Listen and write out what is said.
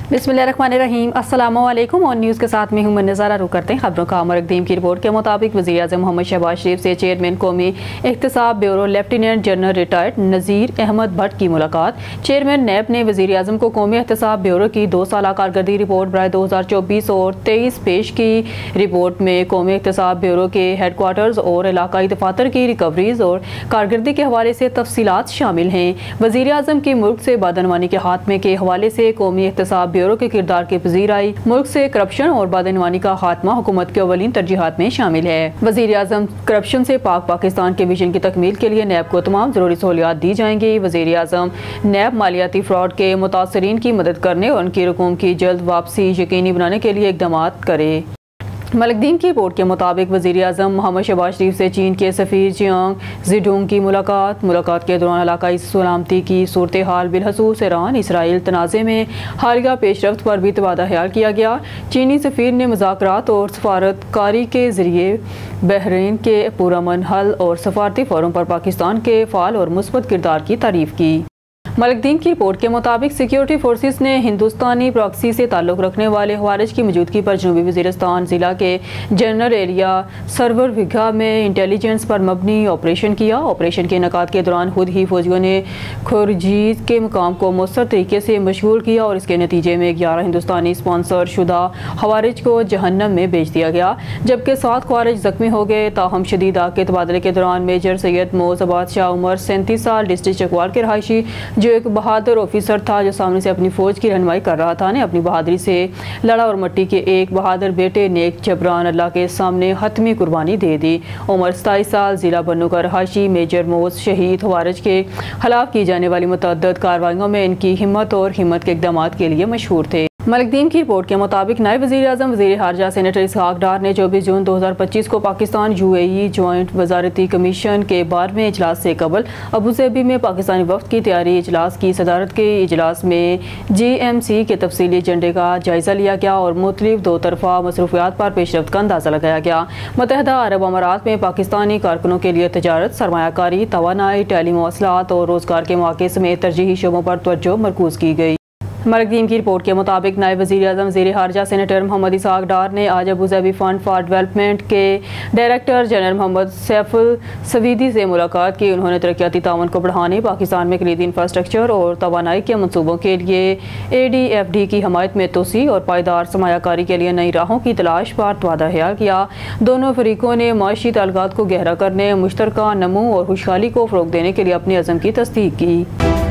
बिस्मिल्लाहिर्रहमानिर्रहीम। अस्सलामु अलैकुम। और न्यूज़ के साथ में हूँ नज़ारा रुख करते हैं खबरों का। मरकदीम की रिपोर्ट के मुताबिक वज़ीर आज़म मोहम्मद शहबाज शरीफ से चेयरमैन कौमी एहतसाब ब्यूरो लेफ्टिनेंट जनरल रिटायर्ड नज़ीर अहमद भट्ट की मुलाकात। चेयरमैन नैब ने वज़ीर आज़म को कौमी एहतसाब ब्यूरो की 2 साला कारकर्दगी रिपोर्ट बराए 2024 और 23 पेश की। रिपोर्ट में कौमी एहतसाब ब्यूरो के हेडक्वार्टर्स और इलाकाई दफातर की रिकवरीज और कारकर्दगी के हवाले से तफसीलात शामिल हैं। वज़ीर आज़म की मुल्क से बदअनवानी के खात्मे के हवाले से कौमी एहतसाब ब्यूरो के किरदार की पजीराई मुल्क से करप्शन और बदअनवानी का खात्मा हुकूमत के अवलीन तरजीहात में शामिल है। वज़ीर आज़म करप्शन से पाक पाकिस्तान के विजन की तकमील के लिए नैब को तमाम ज़रूरी सहूलियात दी जाएंगी। वज़ीर आज़म नैब मालियाती फ्रॉड के मुतासरीन की मदद करने और उनकी रकूम की जल्द वापसी यकीनी बनाने के लिए इक़दाम करे। मलकदीन की रिपोर्ट के मुताबिक वज़ीर आज़म मोहम्मद शहबाज शरीफ से चीन के सफ़ीर जियांग ज़िडोंग की मुलाकात के दौरान इलाकाई सलामती की सूरत हाल बिलखसूस ईरान इसराइल तनाज़े में हालिया पेशरफ्त पर भी तबादला ख्याल किया गया। चीनी सफ़ीर ने मुज़ाकरात और सफारतकारी के ज़रिए बहरीन के पुरअमन हल और सफारती फ़ोरम पर पाकिस्तान के फ़ाल और मुस्बत किरदार की तारीफ़ की। मलकदीन की रिपोर्ट के मुताबिक सिक्योरिटी फोर्सेस ने हिंदुस्तानी प्रॉक्सी से ताल्लुक़ रखने वाले खवारिज की मौजूदगी पर जनूबी वज़ीरिस्तान ज़िला के जनरल एरिया सर्वर विघा में इंटेलिजेंस पर मबनी ऑपरेशन किया। ऑपरेशन के इनकाद के दौरान खुद ही फौजियों ने खुरजीज के मुकाम को मौसर तरीके से मशगूल किया और इसके नतीजे में 11 हिंदुस्तानी स्पॉन्सर शुदा खवारिज को जहन्नम में भेज दिया गया, जबकि 7 खवारिज जख्मी हो गए। ताहम शदीद आग के तबादले के दौरान मेजर सैयद मोज़ाबाद शाह उमर 37 साल डिस्ट्रिक्ट चकवाल के रहायशी जो एक बहादुर ऑफिसर था जो सामने से अपनी फौज की रहनुमाई कर रहा था ने अपनी बहादुरी से लड़ा और मट्टी के एक बहादुर बेटे नेक जबरान अल्लाह के सामने हतमी कुर्बानी दे दी। उमर 27 साल जिला बन्नू का रहायशी मेजर मोज शहीद खवारिज के खिलाफ की जाने वाली मुतअद्दिद कार्रवाइयों में इनकी हिम्मत के इक़दाम के लिए मशहूर थे। मलकदीन की रिपोर्ट के मुताबिक नायब वज़ीर आज़म वज़ीर खारजा सेनेटर इसहाक डार ने 24 जून 2025 को पाकिस्तान UAE जॉइंट वज़ारती कमीशन के 12वें इजलास से कबल अबूज़ाबी में पाकिस्तानी वफ़द की तैयारी इजलास की सदारत के इजलास में GMC के तफसीली एजेंडे का जायज़ा लिया गया और मुख्तलिफ 2 तरफ़ा मसरूफियात पर पेशरफ्त का अंदाज़ा लगाया गया। मुत्तहिदा अरब अमारात में पाकिस्तानी कारकुनों के लिए तजारत, सरमायाकारी, तवानाई, टेलीमवासलात और रोज़गार के मौक़े समेत तरजीही शोबों पर तवज्जो मरकूज़ की गई। मरकदीन की रिपोर्ट के मुताबिक नायब वज़ीर आज़म वज़ीर खारजा सेनेटर मोहम्मद इसहाक डार ने आज अबूज़ाबी फ़ंड फॉर डेवलपमेंट के डायरेक्टर जनरल मोहम्मद सैफुल सवीदी से मुलाकात की। उन्होंने तरक्याती ताउन को बढ़ाने, पाकिस्तान में कलीदी इंफ्रास्ट्रक्चर और तवानाई के मनसूबों के लिए ADFD की हमायत में तोसी और पायदार सरमायाकारी के लिए नई राहों की तलाश पर तबादला ख्याल किया। दोनों फरीकों ने माशी ताल्लुकात को गहरा करने, मुश्तरका नमू और खुशहाली को फ़रोग़ देने के लिए अपने अज़म की तस्दीक की।